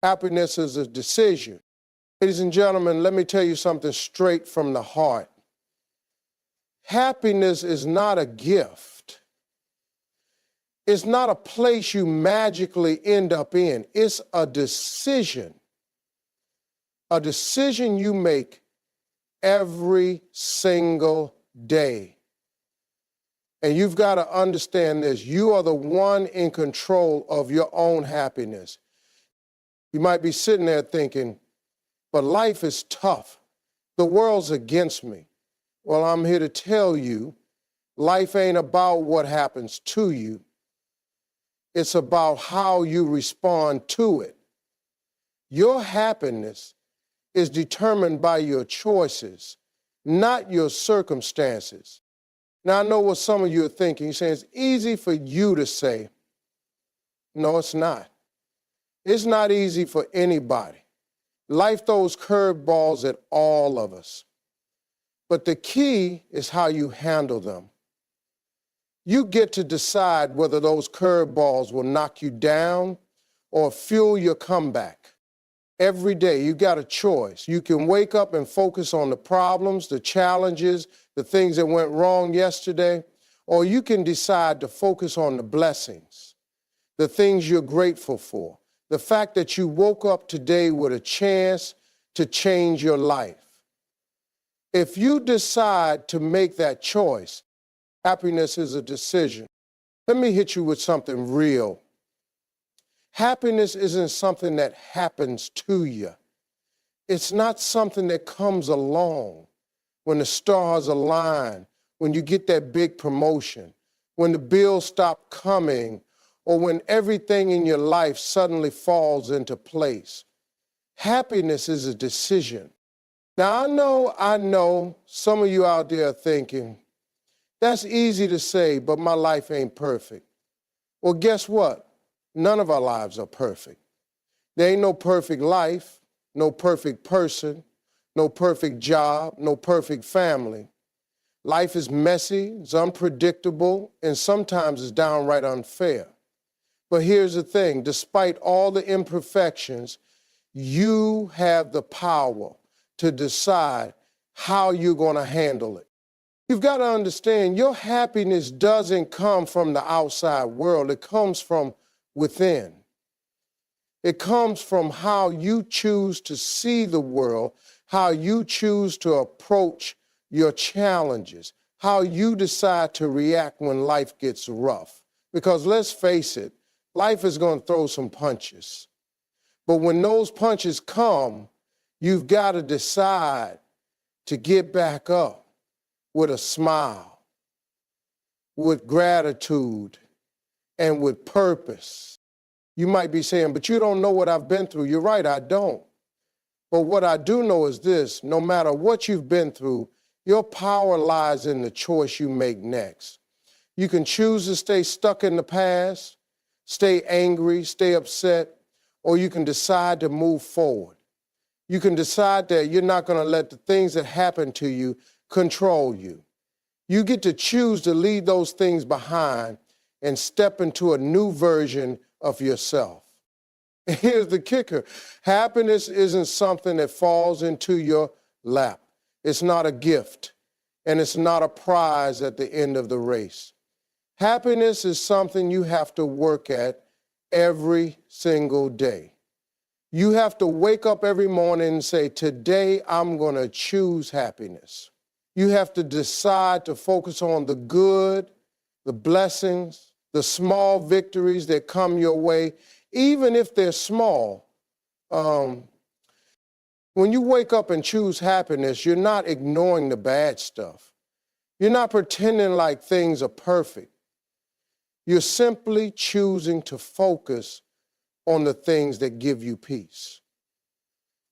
Happiness is a decision. Ladies and gentlemen, let me tell you something straight from the heart. Happiness is not a gift. It's not a place you magically end up in. It's a decision you make every single day. And you've got to understand this. You are the one in control of your own happiness. You might be sitting there thinking, but life is tough. The world's against me. Well, I'm here to tell you, life ain't about what happens to you. It's about how you respond to it. Your happiness is determined by your choices, not your circumstances. Now, I know what some of you are thinking. You're saying it's easy for you to say. No, it's not. It's not easy for anybody. Life throws curveballs at all of us. But the key is how you handle them. You get to decide whether those curveballs will knock you down or fuel your comeback. Every day, you got a choice. You can wake up and focus on the problems, the challenges, the things that went wrong yesterday, or you can decide to focus on the blessings, the things you're grateful for, the fact that you woke up today with a chance to change your life. If you decide to make that choice, happiness is a decision. Let me hit you with something real. Happiness isn't something that happens to you. It's not something that comes along when the stars align, when you get that big promotion, when the bills stop coming, or when everything in your life suddenly falls into place. Happiness is a decision. Now, I know some of you out there are thinking, that's easy to say, but my life ain't perfect. Well, guess what? None of our lives are perfect. There ain't no perfect life, no perfect person, no perfect job, no perfect family. Life is messy, it's unpredictable, and sometimes it's downright unfair. But here's the thing, despite all the imperfections, you have the power to decide how you're going to handle it. You've got to understand your happiness doesn't come from the outside world. It comes from within. It comes from how you choose to see the world, how you choose to approach your challenges, how you decide to react when life gets rough. Because let's face it, life is going to throw some punches. But when those punches come, you've got to decide to get back up with a smile, with gratitude, and with purpose. You might be saying, but you don't know what I've been through. You're right, I don't. But what I do know is this, no matter what you've been through, your power lies in the choice you make next. You can choose to stay stuck in the past, stay angry, stay upset, or you can decide to move forward. You can decide that you're not going to let the things that happen to you control you. You get to choose to leave those things behind and step into a new version of yourself. And here's the kicker. Happiness isn't something that falls into your lap. It's not a gift, and it's not a prize at the end of the race. Happiness is something you have to work at every single day. You have to wake up every morning and say, today I'm going to choose happiness. You have to decide to focus on the good, the blessings, the small victories that come your way, even if they're small. When you wake up and choose happiness, you're not ignoring the bad stuff. You're not pretending like things are perfect. You're simply choosing to focus on the things that give you peace,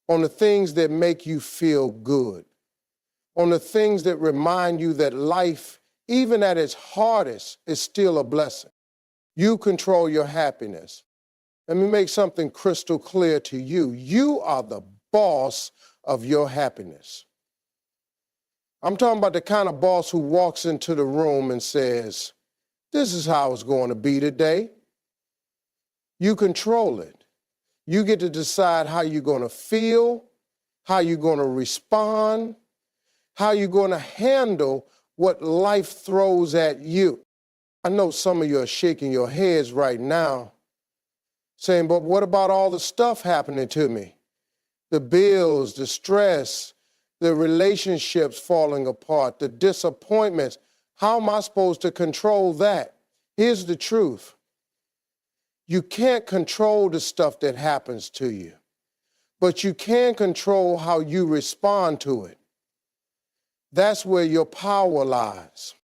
on the things that make you feel good, on the things that remind you that life, even at its hardest, is still a blessing. You control your happiness. Let me make something crystal clear to you. You are the boss of your happiness. I'm talking about the kind of boss who walks into the room and says, this is how it's going to be today. You control it. You get to decide how you're going to feel, how you're going to respond, how you're going to handle what life throws at you. I know some of you are shaking your heads right now, saying, but what about all the stuff happening to me? The bills, the stress, the relationships falling apart, the disappointments. How am I supposed to control that? Here's the truth. You can't control the stuff that happens to you, but you can control how you respond to it. That's where your power lies.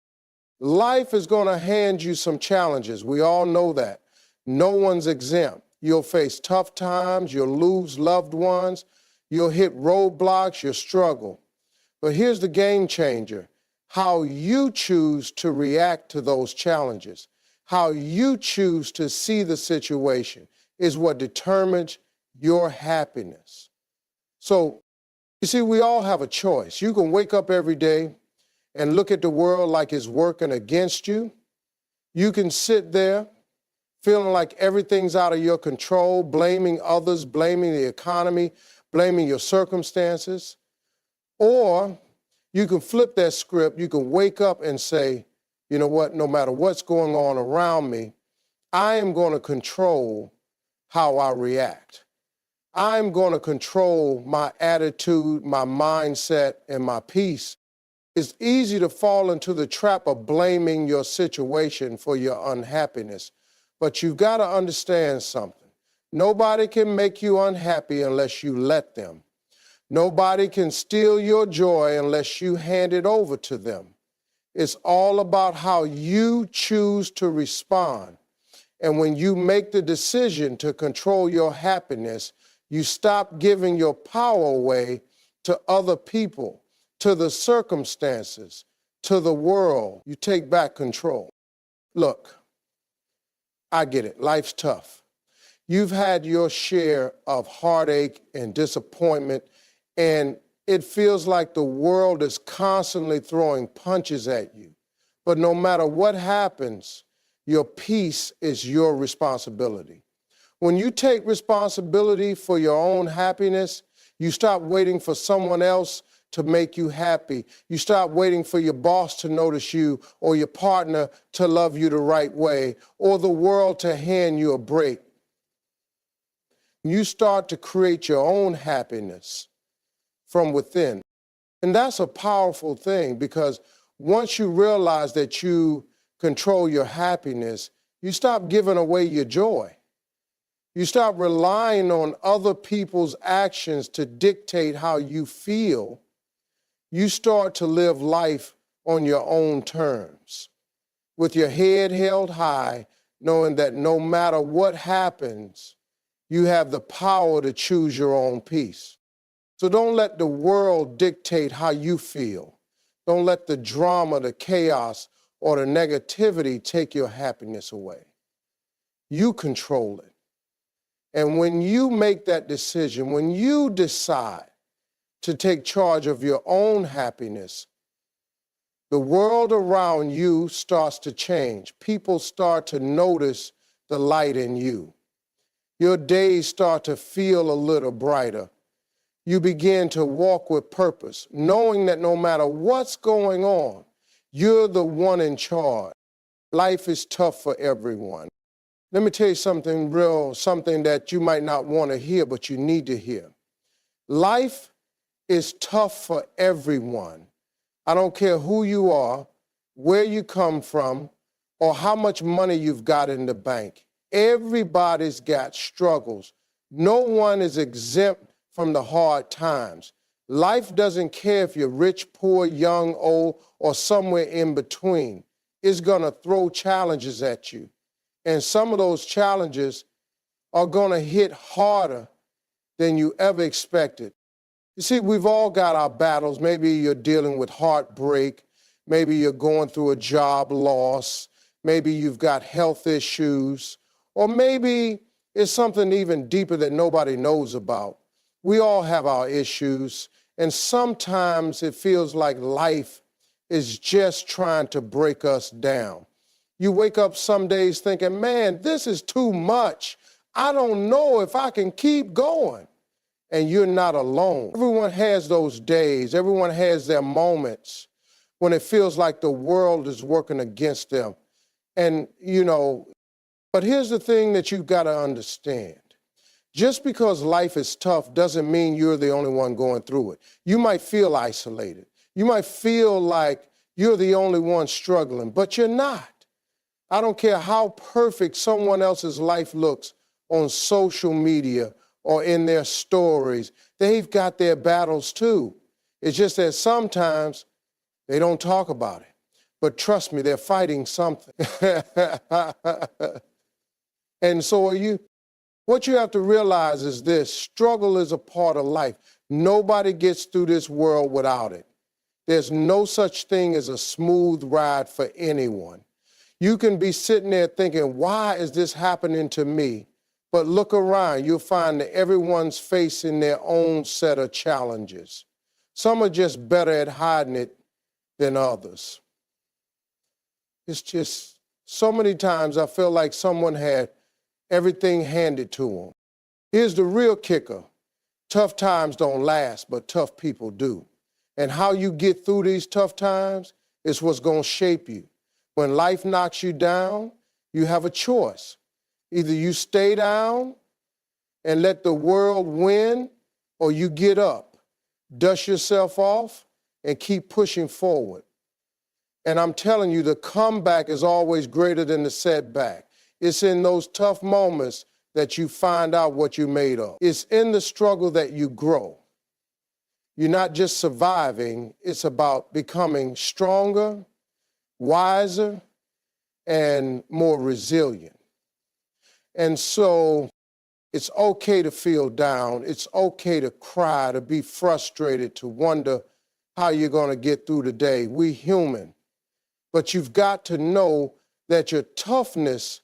Life is going to hand you some challenges. We all know that. No one's exempt. You'll face tough times. You'll lose loved ones. You'll hit roadblocks. You'll struggle. But here's the game changer. How you choose to react to those challenges, how you choose to see the situation is what determines your happiness. So, you see, we all have a choice. You can wake up every day and look at the world like it's working against you. You can sit there feeling like everything's out of your control, blaming others, blaming the economy, blaming your circumstances. Or you can flip that script. You can wake up and say, you know what, no matter what's going on around me, I am going to control how I react. I'm going to control my attitude, my mindset, and my peace. It's easy to fall into the trap of blaming your situation for your unhappiness, but you've got to understand something. Nobody can make you unhappy unless you let them. Nobody can steal your joy unless you hand it over to them. It's all about how you choose to respond. And when you make the decision to control your happiness, you stop giving your power away to other people, to the circumstances, to the world. You take back control. Look, I get it. Life's tough. You've had your share of heartache and disappointment, and it feels like the world is constantly throwing punches at you. But no matter what happens, your peace is your responsibility. When you take responsibility for your own happiness, you stop waiting for someone else to make you happy. You stop waiting for your boss to notice you or your partner to love you the right way or the world to hand you a break. You start to create your own happiness from within. And that's a powerful thing, because once you realize that you control your happiness, you stop giving away your joy. You stop relying on other people's actions to dictate how you feel. You start to live life on your own terms, with your head held high, knowing that no matter what happens, you have the power to choose your own peace. So don't let the world dictate how you feel. Don't let the drama, the chaos, or the negativity take your happiness away. You control it. And when you make that decision, when you decide to take charge of your own happiness, the world around you starts to change. People start to notice the light in you. Your days start to feel a little brighter. You begin to walk with purpose, knowing that no matter what's going on, you're the one in charge. Life is tough for everyone. Let me tell you something real, something that you might not want to hear, but you need to hear. Life is tough for everyone. I don't care who you are, where you come from, or how much money you've got in the bank. Everybody's got struggles. No one is exempt from the hard times. Life doesn't care if you're rich, poor, young, old, or somewhere in between. It's going to throw challenges at you. And some of those challenges are going to hit harder than you ever expected. You see, we've all got our battles. Maybe you're dealing with heartbreak. Maybe you're going through a job loss. Maybe you've got health issues. Or maybe it's something even deeper that nobody knows about. We all have our issues, and sometimes it feels like life is just trying to break us down. You wake up some days thinking, man, this is too much. I don't know if I can keep going. And you're not alone. Everyone has those days. Everyone has their moments when it feels like the world is working against them. And, but here's the thing that you've got to understand. Just because life is tough doesn't mean you're the only one going through it. You might feel isolated. You might feel like you're the only one struggling, but you're not. I don't care how perfect someone else's life looks on social media or in their stories. They've got their battles too. It's just that sometimes they don't talk about it. But trust me, they're fighting something. And so are you. What you have to realize is this: struggle is a part of life. Nobody gets through this world without it. There's no such thing as a smooth ride for anyone. You can be sitting there thinking, why is this happening to me? But look around, you'll find that everyone's facing their own set of challenges. Some are just better at hiding it than others. It's just so many times I feel like someone had everything handed to them. Here's the real kicker. Tough times don't last, but tough people do. And how you get through these tough times is what's going to shape you. When life knocks you down, you have a choice. Either you stay down and let the world win, or you get up, dust yourself off, and keep pushing forward. And I'm telling you, the comeback is always greater than the setback. It's in those tough moments that you find out what you're made of. It's in the struggle that you grow. You're not just surviving, it's about becoming stronger, wiser, and more resilient. And so it's okay to feel down. It's okay to cry, to be frustrated, to wonder how you're going to get through the day. We're human. But you've got to know that your toughness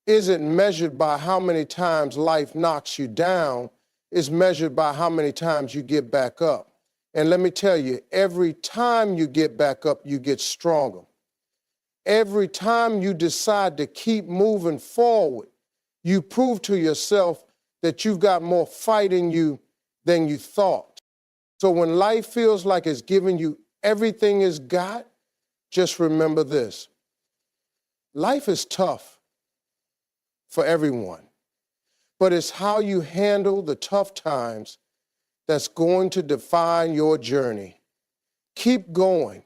isn't measured by how many times life knocks you down. It's measured by how many times you get back up. And let me tell you, every time you get back up, you get stronger. Every time you decide to keep moving forward, you prove to yourself that you've got more fight in you than you thought. So when life feels like it's giving you everything it's got, just remember this. Life is tough for everyone, but it's how you handle the tough times that's going to define your journey. Keep going.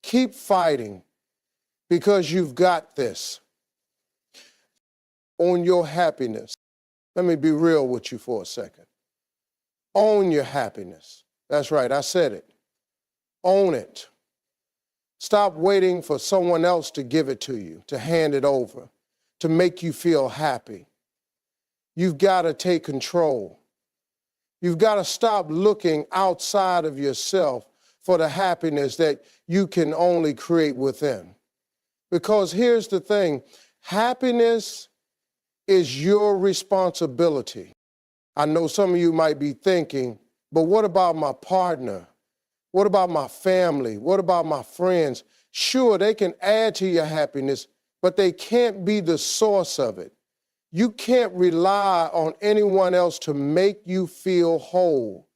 Keep fighting, because you've got this. Own your happiness. Let me be real with you for a second. Own your happiness. That's right, I said it. Own it. Stop waiting for someone else to give it to you, to hand it over, to make you feel happy. You've got to take control. You've got to stop looking outside of yourself for the happiness that you can only create within. Because here's the thing, happiness is your responsibility. I know some of you might be thinking, but what about my partner? What about my family? What about my friends? Sure, they can add to your happiness, but they can't be the source of it. You can't rely on anyone else to make you feel whole.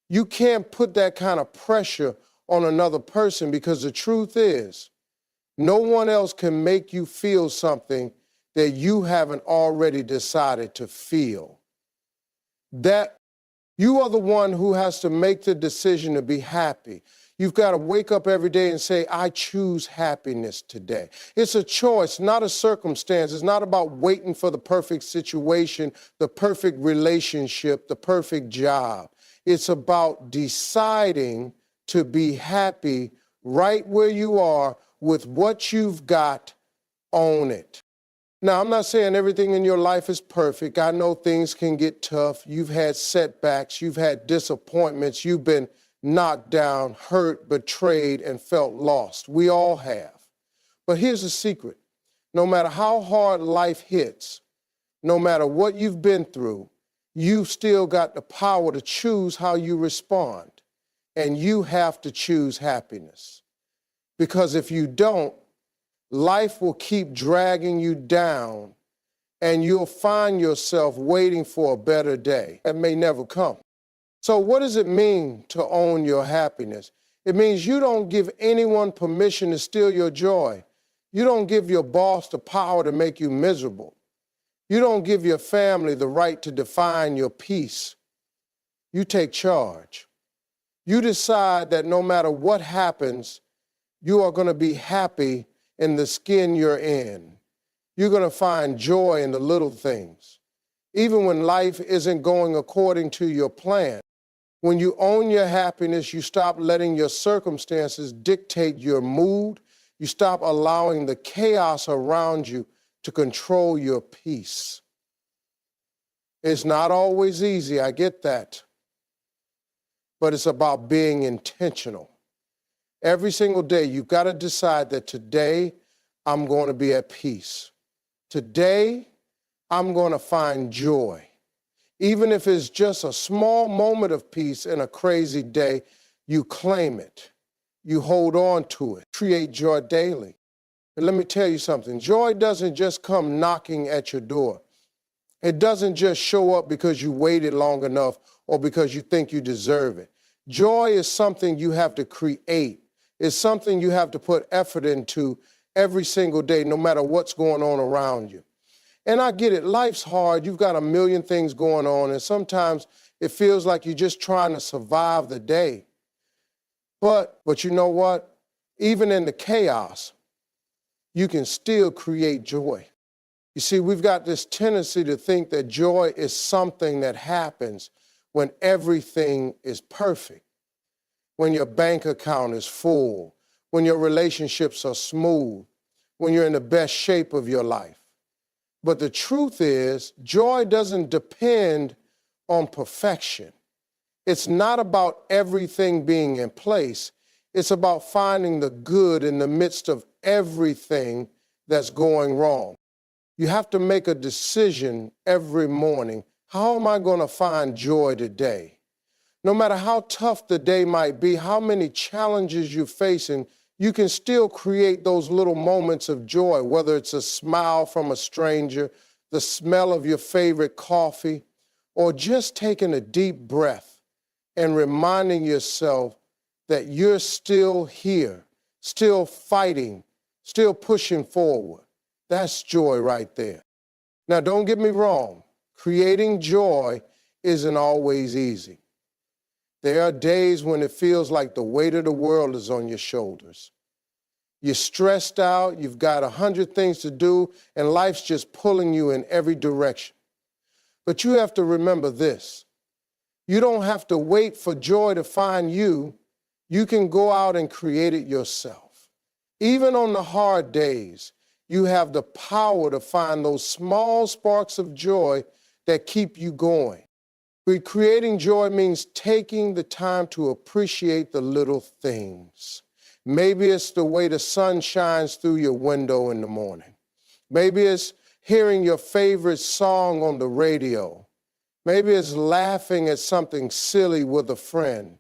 You can't put that kind of pressure on another person, because the truth is, no one else can make you feel something that you haven't already decided to feel. That you are the one who has to make the decision to be happy. You've got to wake up every day and say, I choose happiness today. It's a choice, not a circumstance. It's not about waiting for the perfect situation, the perfect relationship, the perfect job. It's about deciding to be happy right where you are with what you've got. Own it. Now, I'm not saying everything in your life is perfect. I know things can get tough. You've had setbacks. You've had disappointments. You've been knocked down, hurt, betrayed, and felt lost. We all have. But here's the secret. No matter how hard life hits, no matter what you've been through, you've still got the power to choose how you respond. And you have to choose happiness. Because if you don't, life will keep dragging you down and you'll find yourself waiting for a better day that may never come. So what does it mean to own your happiness? It means you don't give anyone permission to steal your joy. You don't give your boss the power to make you miserable. You don't give your family the right to define your peace. You take charge. You decide that no matter what happens, you are going to be happy in the skin you're in. You're going to find joy in the little things, even when life isn't going according to your plan. When you own your happiness, you stop letting your circumstances dictate your mood. You stop allowing the chaos around you to control your peace. It's not always easy, I get that. But it's about being intentional. Every single day, you've got to decide that today I'm going to be at peace. Today, I'm going to find joy. Even if it's just a small moment of peace in a crazy day, you claim it. You hold on to it. Create joy daily. And let me tell you something. Joy doesn't just come knocking at your door. It doesn't just show up because you waited long enough or because you think you deserve it. Joy is something you have to create. It's something you have to put effort into every single day, no matter what's going on around you. And I get it, life's hard, you've got a million things going on, and sometimes it feels like you're just trying to survive the day. But you know what? Even in the chaos, you can still create joy. You see, we've got this tendency to think that joy is something that happens when everything is perfect, when your bank account is full, when your relationships are smooth, when you're in the best shape of your life. But the truth is, joy doesn't depend on perfection. It's not about everything being in place. It's about finding the good in the midst of everything that's going wrong. You have to make a decision every morning. How am I going to find joy today? No matter how tough the day might be, how many challenges you're facing, you can still create those little moments of joy, whether it's a smile from a stranger, the smell of your favorite coffee, or just taking a deep breath and reminding yourself that you're still here, still fighting, still pushing forward. That's joy right there. Now, don't get me wrong. Creating joy isn't always easy. There are days when it feels like the weight of the world is on your shoulders. You're stressed out, you've got 100 things to do, and life's just pulling you in every direction. But you have to remember this. You don't have to wait for joy to find you. You can go out and create it yourself. Even on the hard days, you have the power to find those small sparks of joy that keep you going. Creating joy means taking the time to appreciate the little things. Maybe it's the way the sun shines through your window in the morning. Maybe it's hearing your favorite song on the radio. Maybe it's laughing at something silly with a friend.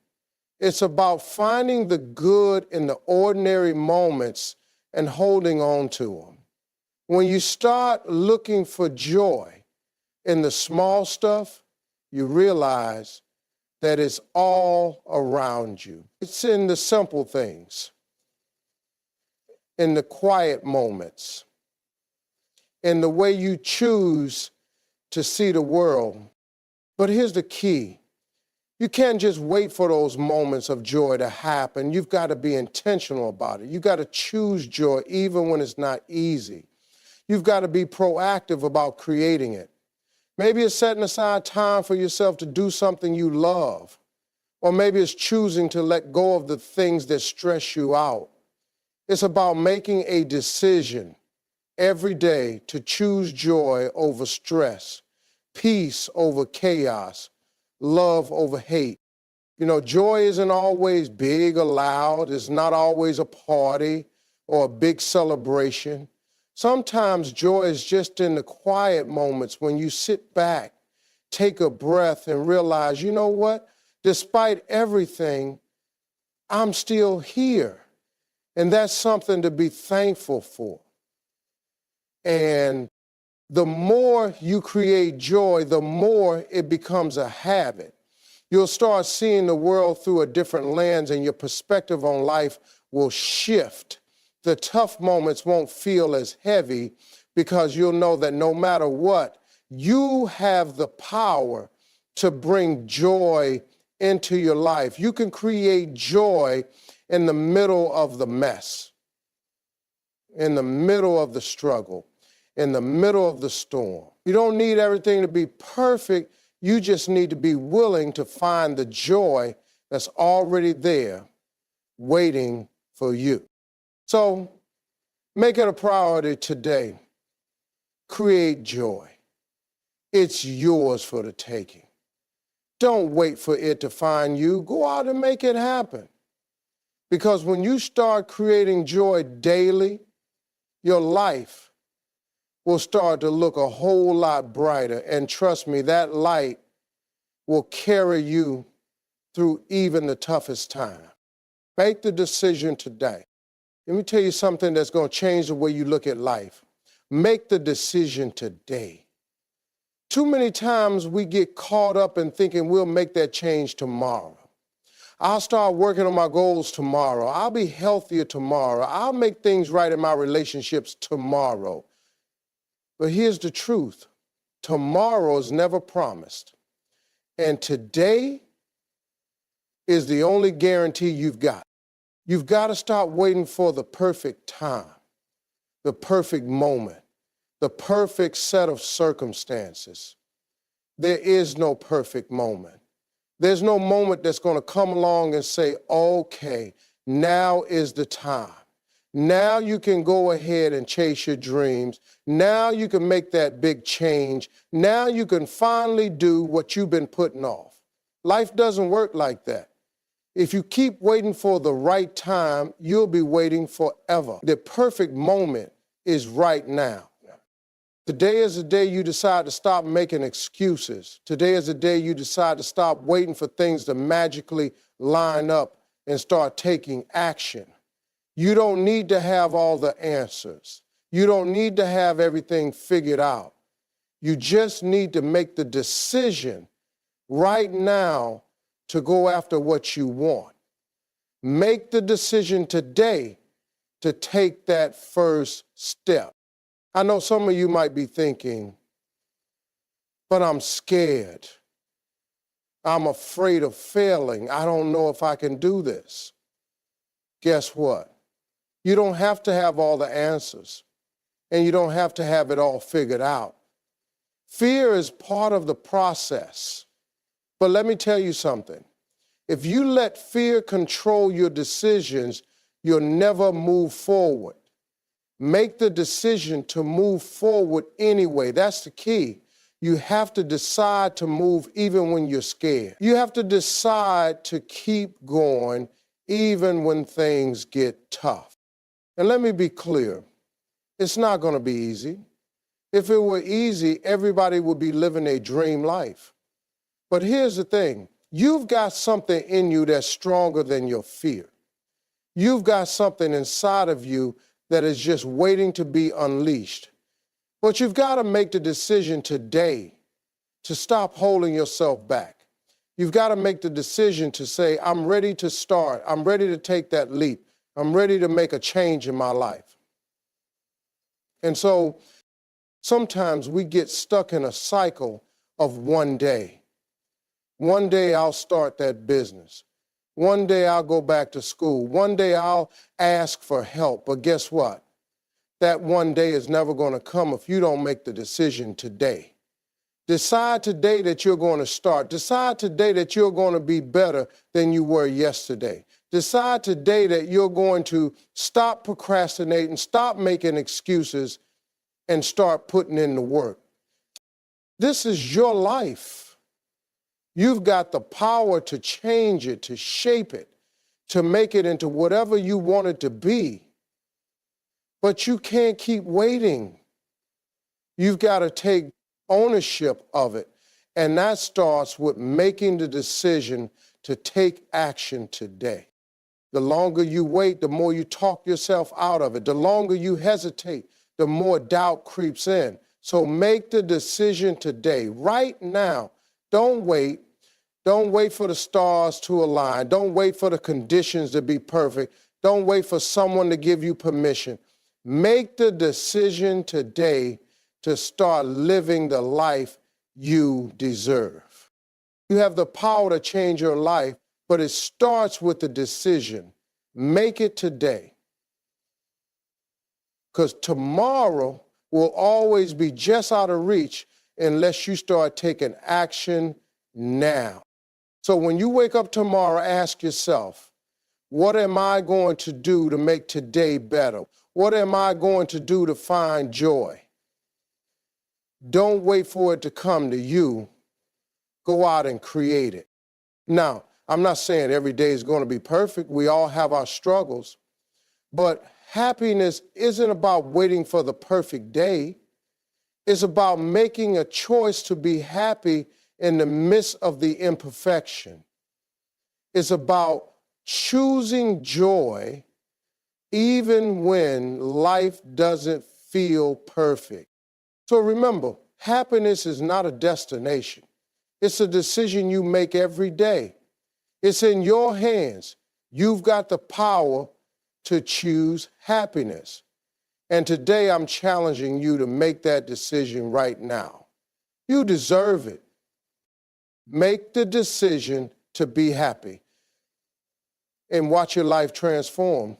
It's about finding the good in the ordinary moments and holding on to them. When you start looking for joy in the small stuff, you realize that it's all around you. It's in the simple things, in the quiet moments, in the way you choose to see the world. But here's the key. You can't just wait for those moments of joy to happen. You've got to be intentional about it. You've got to choose joy even when it's not easy. You've got to be proactive about creating it. Maybe it's setting aside time for yourself to do something you love. Or maybe it's choosing to let go of the things that stress you out. It's about making a decision every day to choose joy over stress, peace over chaos, love over hate. You know, joy isn't always big or loud. It's not always a party or a big celebration. Sometimes joy is just in the quiet moments when you sit back, take a breath, and realize, you know what? Despite everything, I'm still here. And that's something to be thankful for. And The more you create joy, the more it becomes a habit. You'll start seeing the world through a different lens, and your perspective on life will shift. The tough moments won't feel as heavy because you'll know that no matter what, you have the power to bring joy into your life. You can create joy in the middle of the mess, in the middle of the struggle, in the middle of the storm. You don't need everything to be perfect. You just need to be willing to find the joy that's already there waiting for you. So make it a priority today. Create joy. It's yours for the taking. Don't wait for it to find you. Go out and make it happen. Because when you start creating joy daily, your life will start to look a whole lot brighter. And trust me, that light will carry you through even the toughest time. Make the decision today. Let me tell you something that's going to change the way you look at life. Make the decision today. Too many times we get caught up in thinking we'll make that change tomorrow. I'll start working on my goals tomorrow. I'll be healthier tomorrow. I'll make things right in my relationships tomorrow. But here's the truth. Tomorrow is never promised. And today is the only guarantee you've got. You've got to stop waiting for the perfect time, the perfect moment, the perfect set of circumstances. There is no perfect moment. There's no moment that's going to come along and say, okay, now is the time. Now you can go ahead and chase your dreams. Now you can make that big change. Now you can finally do what you've been putting off. Life doesn't work like that. If you keep waiting for the right time, you'll be waiting forever. The perfect moment is right now. Today is the day you decide to stop making excuses. Today is the day you decide to stop waiting for things to magically line up and start taking action. You don't need to have all the answers. You don't need to have everything figured out. You just need to make the decision right now to go after what you want. Make the decision today to take that first step. I know some of you might be thinking, but I'm scared. I'm afraid of failing. I don't know if I can do this. Guess what? You don't have to have all the answers, and you don't have to have it all figured out. Fear is part of the process. But let me tell you something. If you let fear control your decisions, you'll never move forward. Make the decision to move forward anyway. That's the key. You have to decide to move even when you're scared. You have to decide to keep going even when things get tough. And let me be clear, it's not going to be easy. If it were easy, everybody would be living a dream life. But here's the thing. You've got something in you that's stronger than your fear. You've got something inside of you that is just waiting to be unleashed. But you've got to make the decision today to stop holding yourself back. You've got to make the decision to say, I'm ready to start. I'm ready to take that leap. I'm ready to make a change in my life. And so sometimes we get stuck in a cycle of one day. One day I'll start that business. One day I'll go back to school. One day I'll ask for help. But guess what? That one day is never going to come if you don't make the decision today. Decide today that you're going to start. Decide today that you're going to be better than you were yesterday. Decide today that you're going to stop procrastinating, stop making excuses, and start putting in the work. This is your life. You've got the power to change it, to shape it, to make it into whatever you want it to be. But you can't keep waiting. You've got to take ownership of it. And that starts with making the decision to take action today. The longer you wait, the more you talk yourself out of it. The longer you hesitate, the more doubt creeps in. So make the decision today, right now. Don't wait. Don't wait for the stars to align. Don't wait for the conditions to be perfect. Don't wait for someone to give you permission. Make the decision today to start living the life you deserve. You have the power to change your life, but it starts with the decision. Make it today. Because tomorrow will always be just out of reach unless you start taking action now. So when you wake up tomorrow, ask yourself, what am I going to do to make today better? What am I going to do to find joy? Don't wait for it to come to you. Go out and create it. Now, I'm not saying every day is going to be perfect. We all have our struggles. But happiness isn't about waiting for the perfect day. It's about making a choice to be happy in the midst of the imperfection. It's about choosing joy even when life doesn't feel perfect. So remember, happiness is not a destination. It's a decision you make every day. It's in your hands. You've got the power to choose happiness. And today I'm challenging you to make that decision right now. You deserve it. Make the decision to be happy and watch your life transform